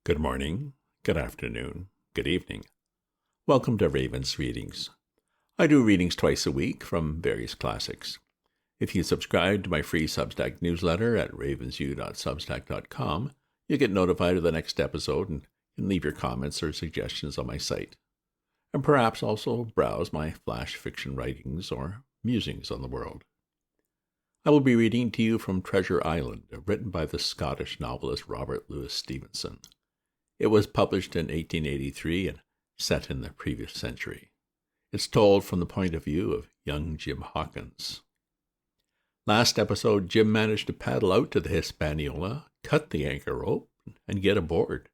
Good morning, good afternoon, good evening. Welcome to Raven's Readings. I do readings twice a week from various classics. If you subscribe to my free Substack newsletter at ravensview.substack.com, you get notified of the next episode and can leave your comments or suggestions on my site. And perhaps also browse my flash fiction writings or musings on the world. I will be reading to you from Treasure Island, written by the Scottish novelist Robert Louis Stevenson. It was published in 1883 and set in the previous century. It's told from the point of view of young Jim Hawkins. Last episode, Jim managed to paddle out to the Hispaniola, cut the anchor rope, and get aboard.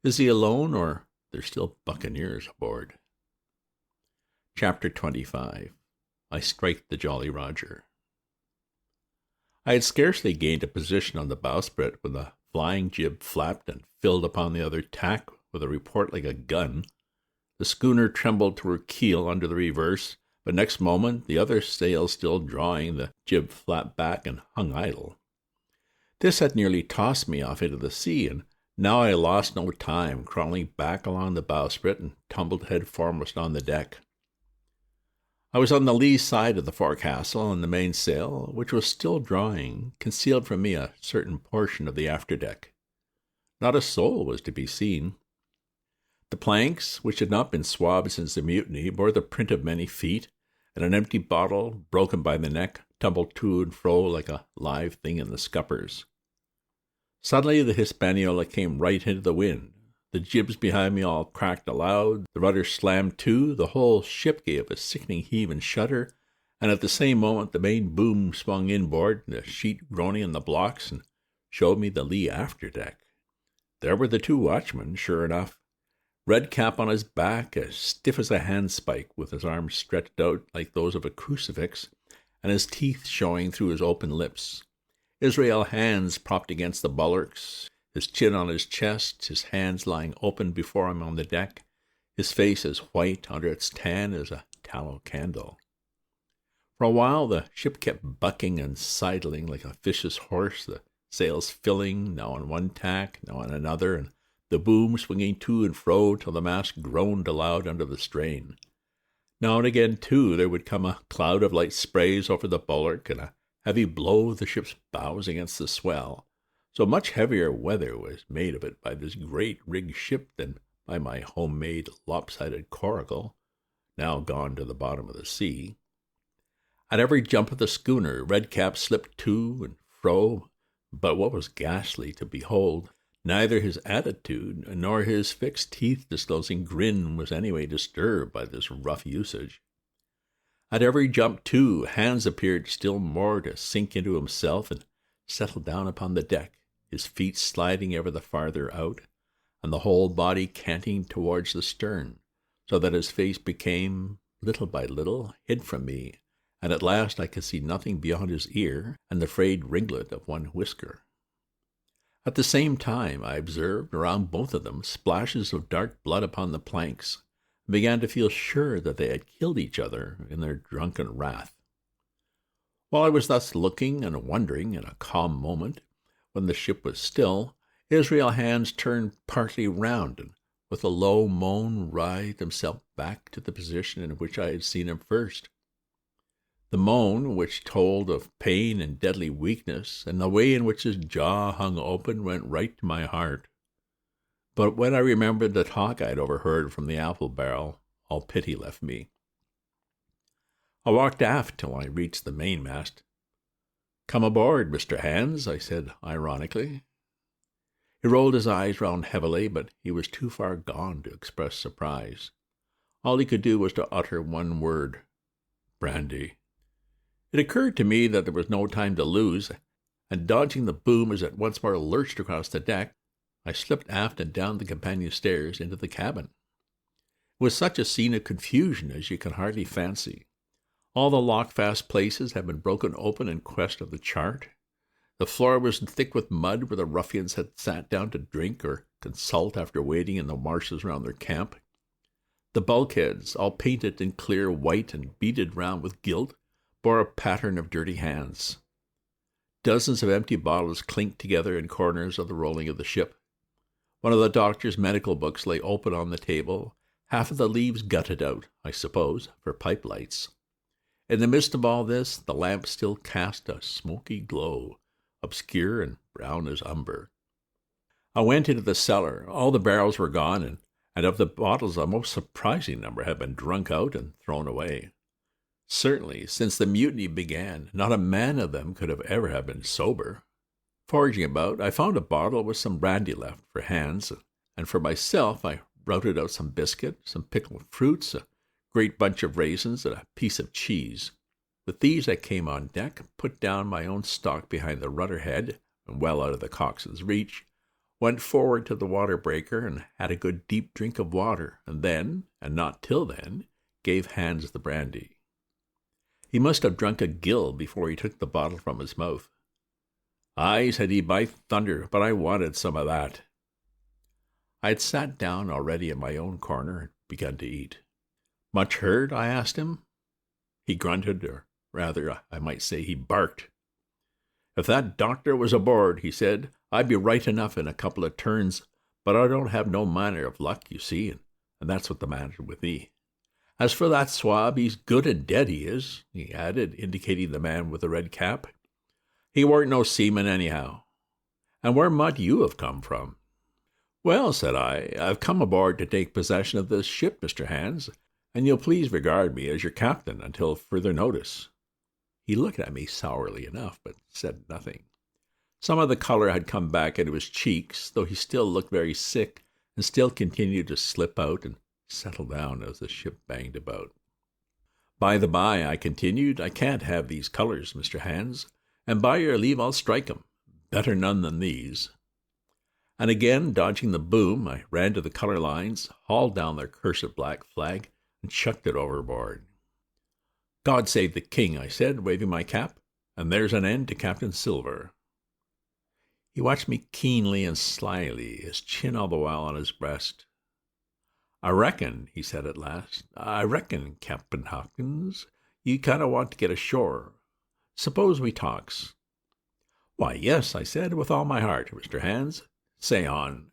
Is he alone, or there's still buccaneers aboard? Chapter 25. I Strike the Jolly Roger. I had scarcely gained a position on the bowsprit when the flying jib flapped and filled upon the other tack with a report like a gun. The schooner trembled to her keel under the reverse, but next moment, the other sail still drawing, the jib flapped back and hung idle. This had nearly tossed me off into the sea, and now I lost no time, crawling back along the bowsprit and tumbled head foremost on the deck. I was on the lee side of the forecastle, and the mainsail, which was still drawing, concealed from me a certain portion of the afterdeck. Not a soul was to be seen. The planks, which had not been swabbed since the mutiny, bore the print of many feet, and an empty bottle, broken by the neck, tumbled to and fro like a live thing in the scuppers. Suddenly the Hispaniola came right into the wind. The jibs behind me all cracked aloud, the rudder slammed to, the whole ship gave a sickening heave and shudder, and at the same moment the main boom swung inboard, the sheet groaning in the blocks, and showed me the lee afterdeck. There were the two watchmen, sure enough. Redcap on his back, as stiff as a handspike, with his arms stretched out like those of a crucifix, and his teeth showing through his open lips. Israel Hands propped against the bulwarks, his chin on his chest, his hands lying open before him on the deck, his face as white under its tan as a tallow candle. For a while the ship kept bucking and sidling like a vicious horse, the sails filling, now on one tack, now on another, and the boom swinging to and fro till the mast groaned aloud under the strain. Now and again, too, there would come a cloud of light sprays over the bulwark, and a heavy blow of the ship's bows against the swell. So much heavier weather was made of it by this great rigged ship than by my homemade lopsided coracle, now gone to the bottom of the sea. At every jump of the schooner, Redcap slipped to and fro, but what was ghastly to behold, neither his attitude nor his fixed teeth-disclosing grin was anyway disturbed by this rough usage. At every jump, too, Hands appeared still more to sink into himself and settle down upon the deck, his feet sliding ever the farther out, and the whole body canting towards the stern, so that his face became, little by little, hid from me, and at last I could see nothing beyond his ear and the frayed ringlet of one whisker. At the same time I observed, around both of them, splashes of dark blood upon the planks, and began to feel sure that they had killed each other in their drunken wrath. While I was thus looking and wondering in a calm moment, when the ship was still, Israel Hands turned partly round, and with a low moan writhed himself back to the position in which I had seen him first. The moan, which told of pain and deadly weakness, and the way in which his jaw hung open, went right to my heart. But when I remembered the talk I had overheard from the apple barrel, all pity left me. I walked aft till I reached the mainmast. "Come aboard, Mr. Hands," I said ironically. He rolled his eyes round heavily, but he was too far gone to express surprise. All he could do was to utter one word: "Brandy." It occurred to me that there was no time to lose, and dodging the boom as it once more lurched across the deck, I slipped aft and down the companion stairs into the cabin. It was such a scene of confusion as you can hardly fancy. All the lock-fast places had been broken open in quest of the chart. The floor was thick with mud where the ruffians had sat down to drink or consult after waiting in the marshes round their camp. The bulkheads, all painted in clear white and beaded round with gilt, bore a pattern of dirty hands. Dozens of empty bottles clinked together in corners of the rolling of the ship. One of the doctor's medical books lay open on the table, half of the leaves gutted out, I suppose, for pipe lights. In the midst of all this, the lamp still cast a smoky glow, obscure and brown as umber. I went into the cellar. All the barrels were gone, and of the bottles a most surprising number had been drunk out and thrown away. Certainly, since the mutiny began, not a man of them could ever have been sober. Foraging about, I found a bottle with some brandy left for Hans, and for myself I routed out some biscuit, some pickled fruits, a great bunch of raisins, and a piece of cheese. With these I came on deck, put down my own stock behind the rudder head, and well out of the coxswain's reach, went forward to the water breaker and had a good deep drink of water, and then, and not till then, gave Hans the brandy. He must have drunk a gill before he took the bottle from his mouth. "Aye," said he, "by thunder, but I wanted some of that." I had sat down already in my own corner and begun to eat. "Much hurt?" I asked him. He grunted, or rather, I might say he barked. "If that doctor was aboard," he said, "I'd be right enough in a couple of turns, but I don't have no manner of luck, you see, and that's what the matter with me. As for that swab, he's good and dead, he is," he added, indicating the man with the red cap. "He weren't no seaman anyhow. And where might you have come from?" "Well," said I, "I've come aboard to take possession of this ship, Mr. Hans, and you'll please regard me as your captain until further notice." He looked at me sourly enough, but said nothing. Some of the color had come back into his cheeks, though he still looked very sick, and still continued to slip out and settle down as the ship banged about. "By the by," I continued, "I can't have these colors, Mr. Hans, and by your leave I'll strike 'em. Better none than these." And again, dodging the boom, I ran to the color lines, hauled down their cursed black flag, and chucked it overboard. "God save the king," I said, waving my cap, "and there's an end to Captain Silver." He watched me keenly and slyly, his chin all the while on his breast. "I reckon," he said at last, "I reckon, Captain Hawkins, you kind of want to get ashore. Suppose we talks." "Why, yes," I said, "with all my heart, Mr. Hans. Say on."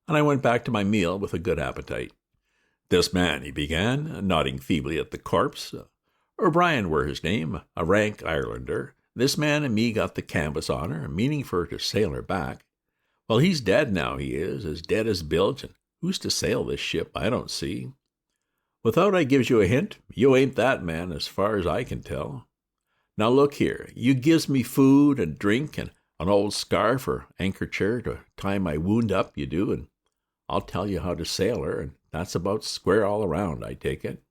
And I went back to my meal with a good appetite. "This man," he began, nodding feebly at the corpse, "O'Brien were his name, a rank Irelander. This man and me got the canvas on her, meaning for to sail her back. Well, he's dead now, he is, as dead as bilge, and who's to sail this ship, I don't see. Without I gives you a hint, you ain't that man as far as I can tell. Now look here, you gives me food and drink and an old scarf or ankercher to tie my wound up, you do, and I'll tell you how to sail her, and that's about square all around, I take it.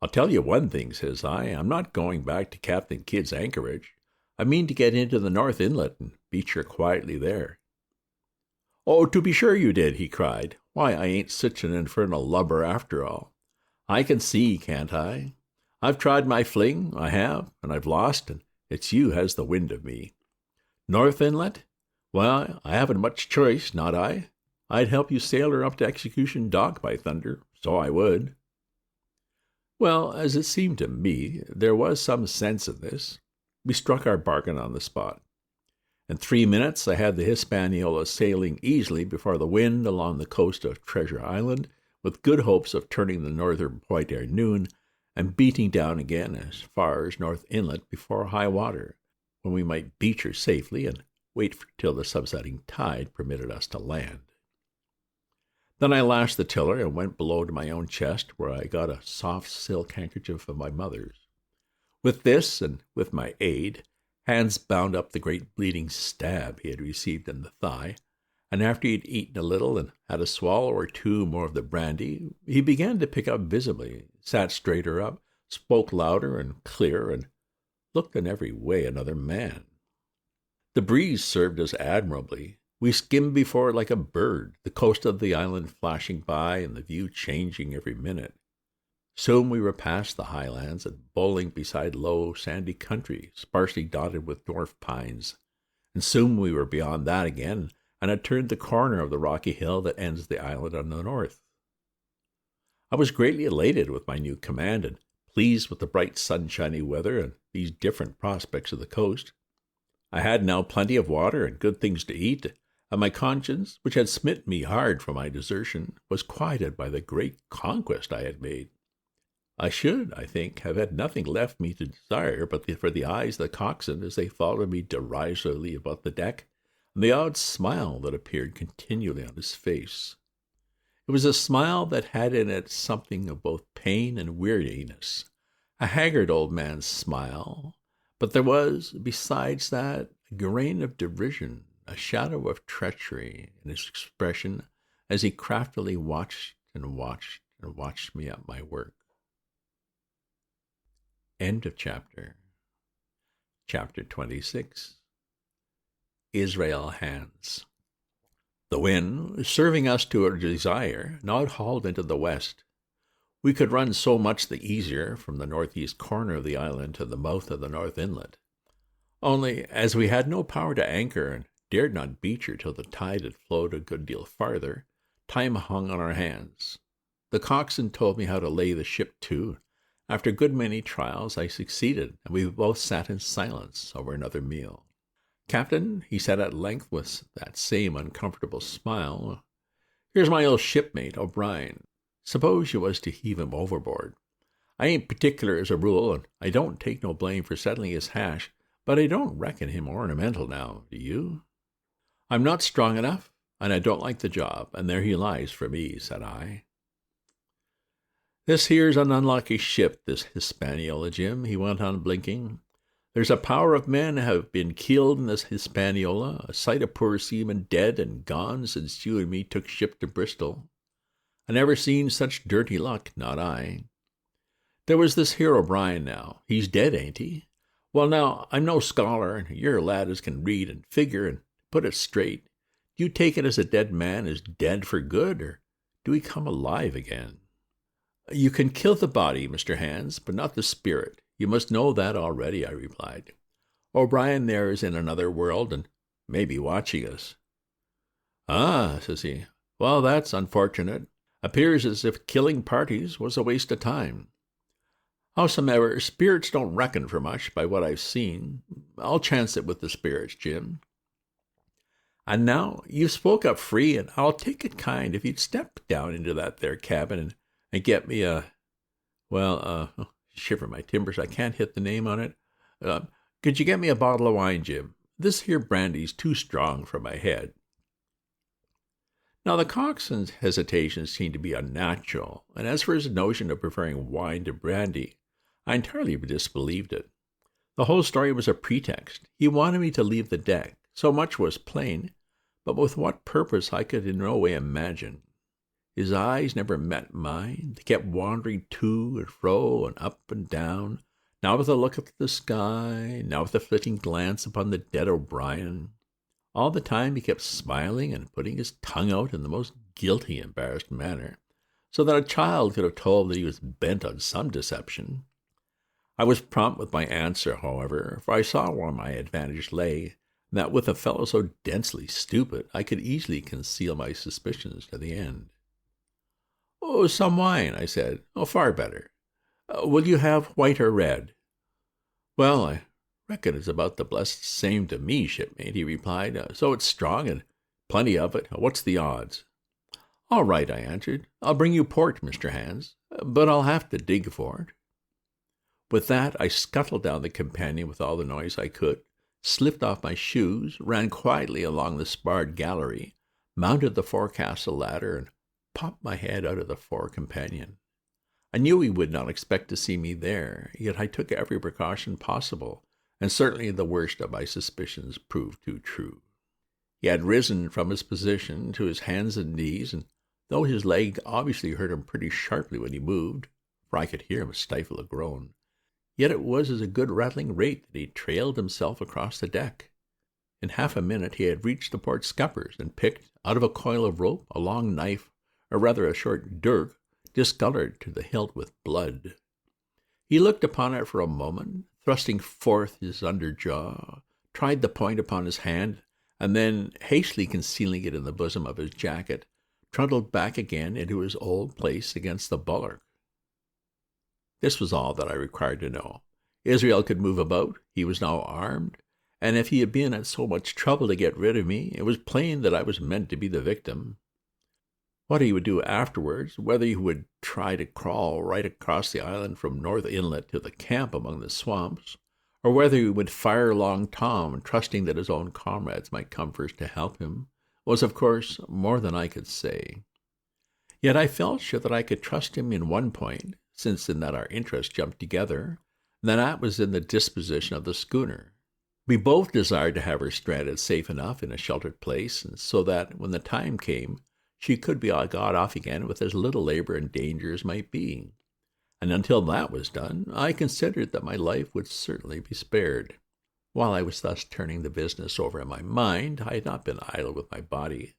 I'll tell you one thing," says I, "I'm not going back to Captain Kidd's anchorage. I mean to get into the North Inlet and beach her quietly there." "Oh, to be sure you did," he cried. "Why, I ain't such an infernal lubber after all. I can see, can't I? I've tried my fling, I have, and I've lost, and it's you has the wind of me. North Inlet? Well, I haven't much choice, not I. I'd help you sail her up to Execution Dock, by thunder, so I would." Well, as it seemed to me, there was some sense in this. We struck our bargain on the spot. In 3 minutes I had the Hispaniola sailing easily before the wind along the coast of Treasure Island, with good hopes of turning the northern point ere noon, and beating down again as far as North Inlet before high water, when we might beach her safely and wait till the subsiding tide permitted us to land. Then I lashed the tiller and went below to my own chest, where I got a soft silk handkerchief of my mother's. With this, and with my aid, Hans bound up the great bleeding stab he had received in the thigh, and after he had eaten a little and had a swallow or two more of the brandy, he began to pick up visibly, sat straighter up, spoke louder and clearer, and looked in every way another man. The breeze served us admirably. We skimmed before it like a bird, the coast of the island flashing by and the view changing every minute. Soon we were past the highlands and bowling beside low, sandy country, sparsely dotted with dwarf pines, and soon we were beyond that again and had turned the corner of the rocky hill that ends the island on the north. I was greatly elated with my new command and pleased with the bright sunshiny weather and these different prospects of the coast. I had now plenty of water and good things to eat, and my conscience, which had smitten me hard for my desertion, was quieted by the great conquest I had made. I should, I think, have had nothing left me to desire but for the eyes of the coxswain as they followed me derisively about the deck, and the odd smile that appeared continually on his face. It was a smile that had in it something of both pain and weariness, a haggard old man's smile, but there was, besides that, a grain of derision, a shadow of treachery in his expression as he craftily watched and watched and watched me at my work. End of chapter. Chapter 26. Israel Hands. The wind, serving us to our desire, now hauled into the west. We could run so much the easier from the northeast corner of the island to the mouth of the north inlet. Only, as we had no power to anchor and dared not beach her till the tide had flowed a good deal farther, time hung on our hands. The coxswain told me how to lay the ship to. After a good many trials, I succeeded, and we both sat in silence over another meal. "Captain," he said at length with that same uncomfortable smile, "here's my old shipmate, O'Brien. Suppose you was to heave him overboard. I ain't particular as a rule, and I don't take no blame for settling his hash, but I don't reckon him ornamental now, do you?" "I'm not strong enough, and I don't like the job, and there he lies for me," said I. "This here's an unlucky ship, this Hispaniola, Jim," he went on blinking. "There's a power of men have been killed in this Hispaniola, a sight of poor seamen dead and gone since you and me took ship to Bristol. I never seen such dirty luck, not I. There was this here O'Brien now. He's dead, ain't he? Well, now, I'm no scholar, and you're a lad as can read and figure and put it straight. Do you take it as a dead man is dead for good, or do he come alive again?" "You can kill the body, Mr. Hands, but not the spirit. You must know that already," I replied. "O'Brien there is in another world, and may be watching us." "Ah," says he, "well, that's unfortunate. Appears as if killing parties was a waste of time. Howsomever, spirits don't reckon for much by what I've seen. I'll chance it with the spirits, Jim. And now, you spoke up free, and I'll take it kind if you'd step down into that there cabin and get me shiver my timbers, I can't hit the name on it. Could you get me a bottle of wine, Jim? This here brandy's too strong for my head." Now, the coxswain's hesitation seemed to be unnatural, and as for his notion of preferring wine to brandy, I entirely disbelieved it. The whole story was a pretext. He wanted me to leave the deck. So much was plain, but with what purpose I could in no way imagine. His eyes never met mine. They kept wandering to and fro and up and down, now with a look at the sky, now with a flitting glance upon the dead O'Brien. All the time he kept smiling and putting his tongue out in the most guilty, embarrassed manner, so that a child could have told that he was bent on some deception. I was prompt with my answer, however, for I saw where my advantage lay, and that with a fellow so densely stupid, I could easily conceal my suspicions to the end. "Oh, some wine," I said. "Oh, far better. Will you have white or red?" "Well, I reckon it's about the blessed same to me, shipmate," he replied. "So it's strong, and plenty of it. What's the odds?" "All right," I answered. "I'll bring you port, Mr. Hands, but I'll have to dig for it." With that, I scuttled down the companion with all the noise I could, slipped off my shoes, ran quietly along the sparred gallery, mounted the forecastle ladder, and popped my head out of the fore companion. I knew he would not expect to see me there, yet I took every precaution possible, and certainly the worst of my suspicions proved too true. He had risen from his position to his hands and knees, and though his leg obviously hurt him pretty sharply when he moved, for I could hear him stifle a groan, yet it was at a good rattling rate that he trailed himself across the deck. In half a minute he had reached the port scuppers and picked, out of a coil of rope, a long knife, or rather a short dirk, discolored to the hilt with blood. He looked upon it for a moment, thrusting forth his under jaw, tried the point upon his hand, and then, hastily concealing it in the bosom of his jacket, trundled back again into his old place against the bulwark. This was all that I required to know. Israel could move about, he was now armed, and if he had been at so much trouble to get rid of me, it was plain that I was meant to be the victim. What he would do afterwards, whether he would try to crawl right across the island from North Inlet to the camp among the swamps, or whether he would fire Long Tom, trusting that his own comrades might come first to help him, was, of course, more than I could say. Yet I felt sure that I could trust him in one point, since in that our interests jumped together, and that was in the disposition of the schooner. We both desired to have her stranded safe enough in a sheltered place, and so that, when the time came, she could be got off again with as little labor and danger as might be. And until that was done, I considered that my life would certainly be spared. While I was thus turning the business over in my mind, I had not been idle with my body.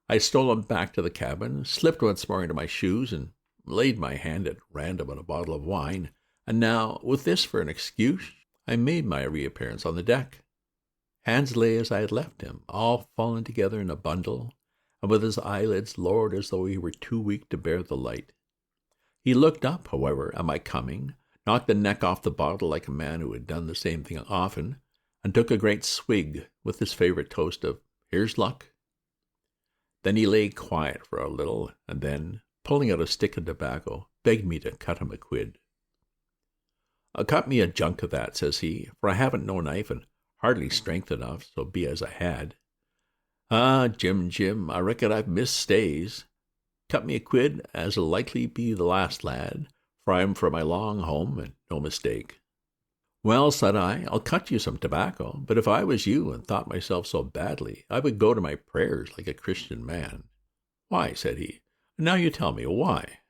I had stolen back to the cabin, slipped once more into my shoes, and laid my hand at random on a bottle of wine, and now, with this for an excuse, I made my reappearance on the deck. Hans lay as I had left him, all fallen together in a bundle, and with his eyelids lowered as though he were too weak to bear the light. He looked up, however, at my coming, knocked the neck off the bottle like a man who had done the same thing often, and took a great swig with his favorite toast of "Here's luck." Then he lay quiet for a little, and then, pulling out a stick of tobacco, begged me to cut him a quid. "Cut me a junk of that," says he, "for I haven't no knife and hardly strength enough, so be as I had. Ah, Jim, I reckon I've missed stays. Cut me a quid, as'll likely be the last, lad, for I'm for my long home, and no mistake." "Well," said I, "I'll cut you some tobacco, but if I was you and thought myself so badly, I would go to my prayers like a Christian man." "Why?" said he. "Now you tell me, why?"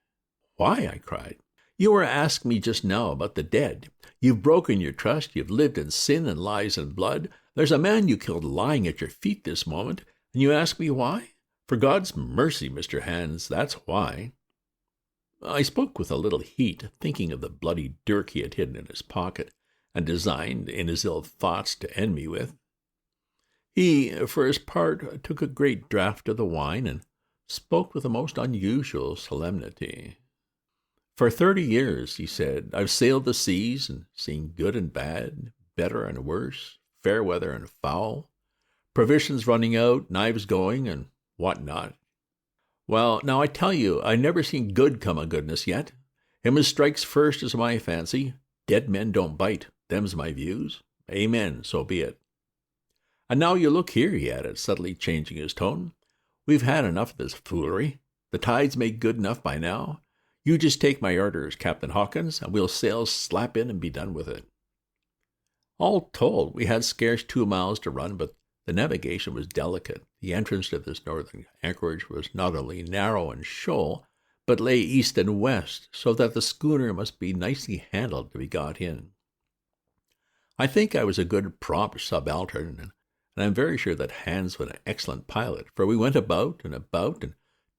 "Why?" I cried. "You were asking me just now about the dead. You've broken your trust, you've lived in sin and lies and blood. There's a man you killed lying at your feet this moment, and you ask me why? For God's mercy, Mr. Hans, that's why." I spoke with a little heat, thinking of the bloody dirk he had hidden in his pocket, and designed, in his ill thoughts, to end me with. He, for his part, took a great draught of the wine, and spoke with a most unusual solemnity. "For 30 years, he said, I've sailed the seas, and seen good and bad, better and worse, fair weather and foul, provisions running out, knives going, and what not. Well, now I tell you, I never seen good come of goodness yet. Him as strikes first is my fancy. Dead men don't bite. Them's my views. Amen, so be it. And now you look here," he added, suddenly changing his tone. "We've had enough of this foolery. The tide's made good enough by now. You just take my orders, Captain Hawkins, and we'll sail slap in and be done with it." All told, we had scarce 2 miles to run, but the navigation was delicate. The entrance to this northern anchorage was not only narrow and shoal, but lay east and west, so that the schooner must be nicely handled to be got in. I think I was a good prompt subaltern, and I'm very sure that Hans was an excellent pilot, for we went about and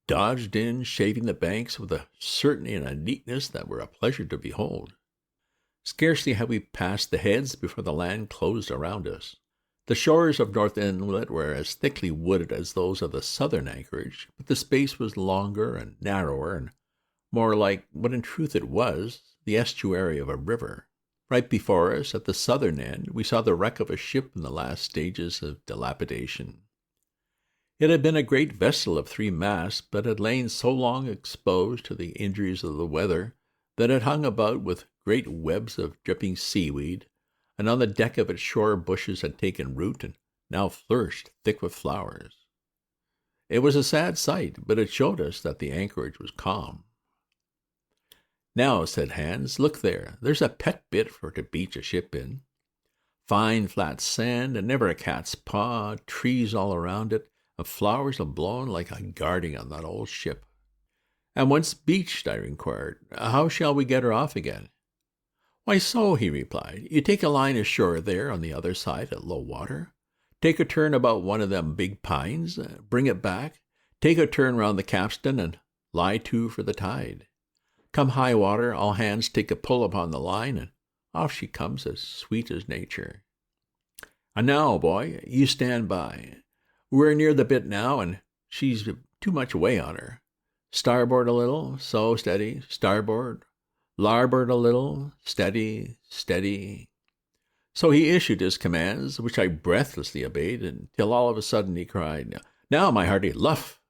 dodged in, shaving the banks with a certainty and a neatness that were a pleasure to behold. Scarcely had we passed the heads before the land closed around us. The shores of North Inlet were as thickly wooded as those of the southern anchorage, but the space was longer and narrower and more like what in truth it was, the estuary of a river. Right before us, at the southern end, we saw the wreck of a ship in the last stages of dilapidation. It had been a great vessel of 3 masts, but had lain so long exposed to the injuries of the weather that it hung about with great webs of dripping seaweed, and on the deck of its shore bushes had taken root and now flourished thick with flowers. It was a sad sight, but it showed us that the anchorage was calm. "Now," said Hans, "look there. There's a pet bit for to beach a ship in. Fine flat sand, and never a cat's paw, trees all around it, and flowers a-blowing like a garden on that old ship." "And once beached," I inquired, "how shall we get her off again?" "Why, so," he replied. "You take a line ashore there on the other side at low water, take a turn about one of them big pines, bring it back, take a turn round the capstan, and lie to for the tide. Come high water, all hands take a pull upon the line, and off she comes as sweet as nature. And now, boy, you stand by. We're near the bit now, and she's too much way on her. Starboard a little, so steady, starboard. Larboard a little, steady, steady." So he issued his commands, which I breathlessly obeyed, until all of a sudden he cried, "Now, my hearty, luff!"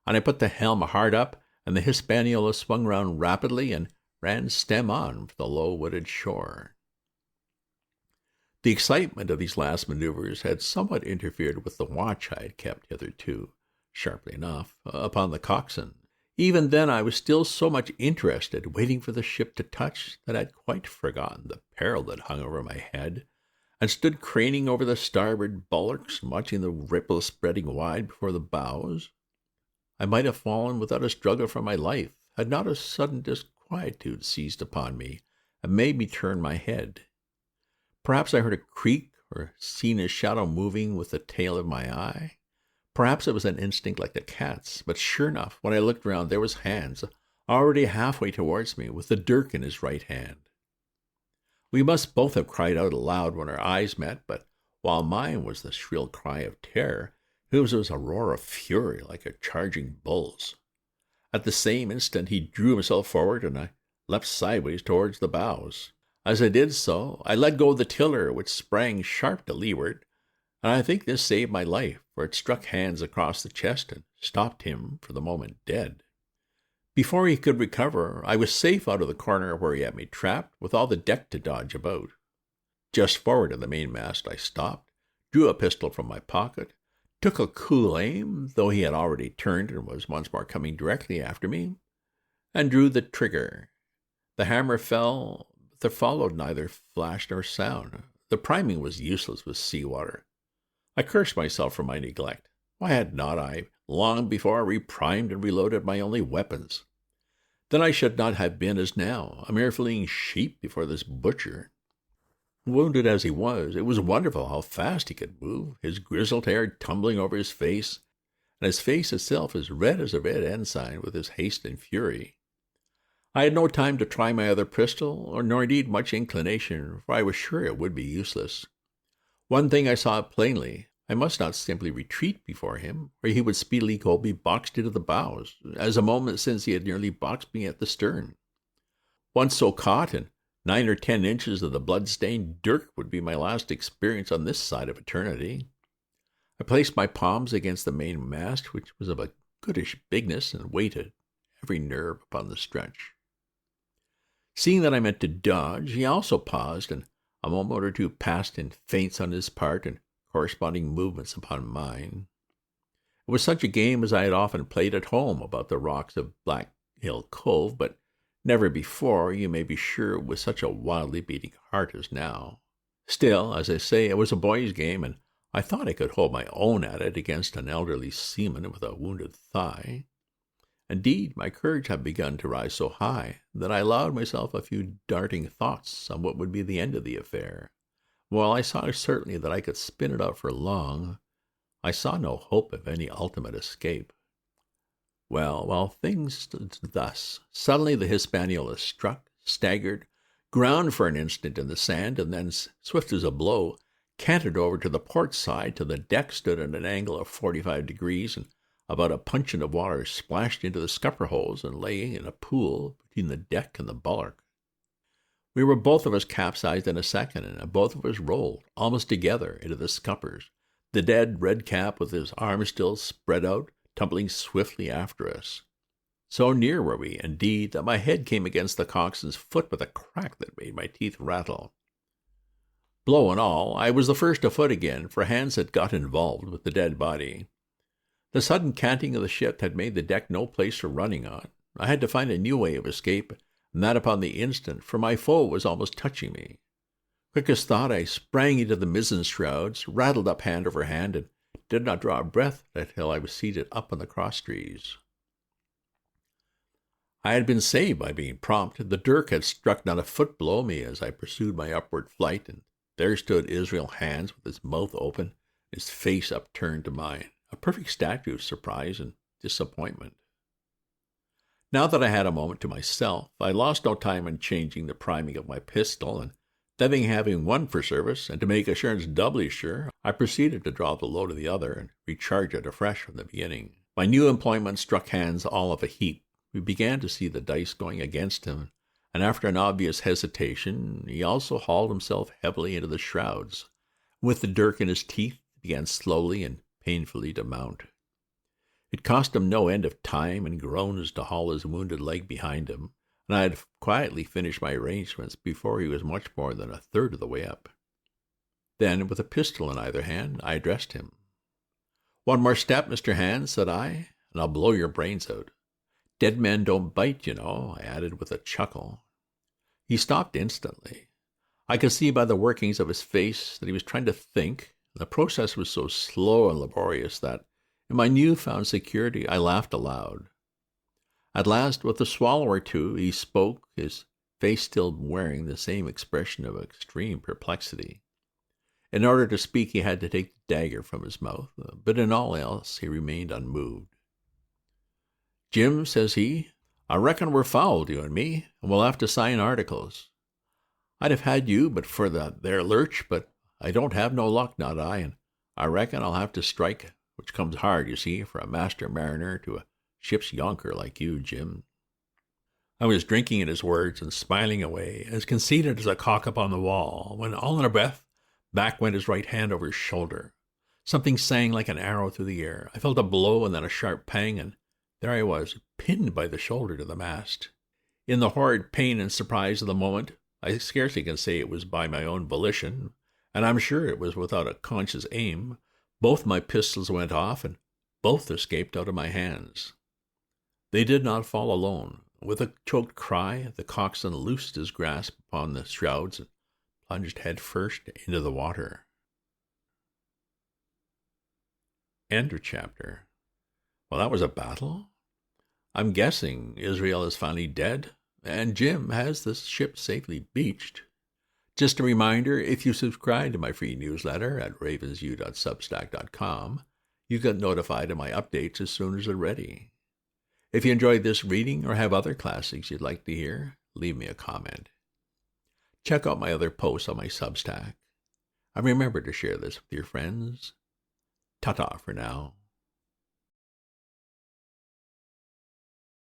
And I put the helm hard up, and the Hispaniola swung round rapidly and ran stem on for the low-wooded shore. The excitement of these last maneuvers had somewhat interfered with the watch I had kept hitherto, sharply enough, upon the coxswain. Even then I was still so much interested, waiting for the ship to touch, that I had quite forgotten the peril that hung over my head, and stood craning over the starboard bulwarks, watching the ripples spreading wide before the bows. I might have fallen without a struggle for my life, had not a sudden disquietude seized upon me and made me turn my head. Perhaps I heard a creak, or seen a shadow moving with the tail of my eye. Perhaps it was an instinct like the cat's, but sure enough, when I looked round, there was Hans, already halfway towards me, with the dirk in his right hand. We must both have cried out aloud when our eyes met, but while mine was the shrill cry of terror, his was a roar of fury like a charging bull's. At the same instant he drew himself forward, and I leapt sideways towards the bows. As I did so, I let go of the tiller, which sprang sharp to leeward, and I think this saved my life, for it struck Hans across the chest and stopped him for the moment dead. Before he could recover, I was safe out of the corner where he had me trapped, with all the deck to dodge about. Just forward of the mainmast I stopped, drew a pistol from my pocket, took a cool aim, though he had already turned and was once more coming directly after me, and drew the trigger. The hammer fell, but there followed neither flash nor sound. The priming was useless with sea-water. I cursed myself for my neglect. Why had not I, long before, reprimed and reloaded my only weapons? Then I should not have been, as now, a mere fleeing sheep before this butcher. Wounded as he was, it was wonderful how fast he could move, his grizzled hair tumbling over his face, and his face itself as red as a red ensign with his haste and fury. I had no time to try my other pistol, nor indeed much inclination, for I was sure it would be useless. One thing I saw plainly: I must not simply retreat before him, or he would speedily hold me boxed into the bows, as a moment since he had nearly boxed me at the stern. Once so caught, and 9 or 10 inches of the blood-stained dirk would be my last experience on this side of eternity. I placed my palms against the main mast, which was of a goodish bigness, and waited, every nerve upon the stretch. Seeing that I meant to dodge, he also paused, and a moment or two passed in feints on his part and corresponding movements upon mine. It was such a game as I had often played at home about the rocks of Black Hill Cove, but never before, you may be sure, with such a wildly beating heart as now. Still, as I say, it was a boy's game, and I thought I could hold my own at it against an elderly seaman with a wounded thigh. Indeed, my courage had begun to rise so high that I allowed myself a few darting thoughts on what would be the end of the affair. While I saw certainly that I could spin it out for long, I saw no hope of any ultimate escape. Well, while things stood thus, suddenly the Hispaniola struck, staggered, ground for an instant in the sand, and then, swift as a blow, canted over to the port side till the deck stood at an angle of 45 degrees, and about a puncheon of water splashed into the scupper holes and lay in a pool between the deck and the bulwark. We were both of us capsized in a second, and both of us rolled, almost together, into the scuppers, the dead red cap with his arms still spread out, tumbling swiftly after us. So near were we, indeed, that my head came against the coxswain's foot with a crack that made my teeth rattle. Blow and all, I was the first afoot again, for Hans had got involved with the dead body. The sudden canting of the ship had made the deck no place for running on. I had to find a new way of escape, and that upon the instant, for my foe was almost touching me. Quick as thought, I sprang into the mizzen shrouds, rattled up hand over hand, and did not draw a breath until I was seated up on the crosstrees. I had been saved by being prompt. The dirk had struck not a foot below me as I pursued my upward flight, and there stood Israel Hans with his mouth open, his face upturned to mine, a perfect statue of surprise and disappointment. Now that I had a moment to myself, I lost no time in changing the priming of my pistol, and then having one for service, and to make assurance doubly sure, I proceeded to draw the load of the other and recharge it afresh from the beginning. My new employment struck Hans all of a heap. We began to see the dice going against him, and after an obvious hesitation, he also hauled himself heavily into the shrouds. With the dirk in his teeth, he began slowly and painfully to mount. It cost him no end of time and groans to haul his wounded leg behind him, and I had quietly finished my arrangements before he was much more than a third of the way up. Then, with a pistol in either hand, I addressed him. "One more step, Mr. Hand," said I, "and I'll blow your brains out. Dead men don't bite, you know," I added with a chuckle. He stopped instantly. I could see by the workings of his face that he was trying to think, and the process was so slow and laborious that, in my new-found security, I laughed aloud. At last, with a swallow or two, he spoke, his face still wearing the same expression of extreme perplexity. In order to speak, he had to take the dagger from his mouth, but in all else he remained unmoved. "Jim," says he, "I reckon we're fouled, you and me, and we'll have to sign articles. I'd have had you but for that there lurch, but I don't have no luck, not I, and I reckon I'll have to strike, which comes hard, you see, for a master mariner to a ship's younker like you, Jim." I was drinking at his words and smiling away, as conceited as a cock upon the wall, when all in a breath, back went his right hand over his shoulder. Something sang like an arrow through the air. I felt a blow and then a sharp pang, and there I was, pinned by the shoulder to the mast. In the horrid pain and surprise of the moment, I scarcely can say it was by my own volition, and I'm sure it was without a conscious aim. Both my pistols went off, and both escaped out of my hands. They did not fall alone. With a choked cry, the coxswain loosed his grasp upon the shrouds and plunged head first into the water. End of chapter. Well, that was a battle. I'm guessing Israel is finally dead, and Jim has the ship safely beached. Just a reminder, if you subscribe to my free newsletter at ravensu.substack.com, you get notified of my updates as soon as they're ready. If you enjoyed this reading or have other classics you'd like to hear, leave me a comment. Check out my other posts on my Substack. And remember to share this with your friends. Ta-ta for now.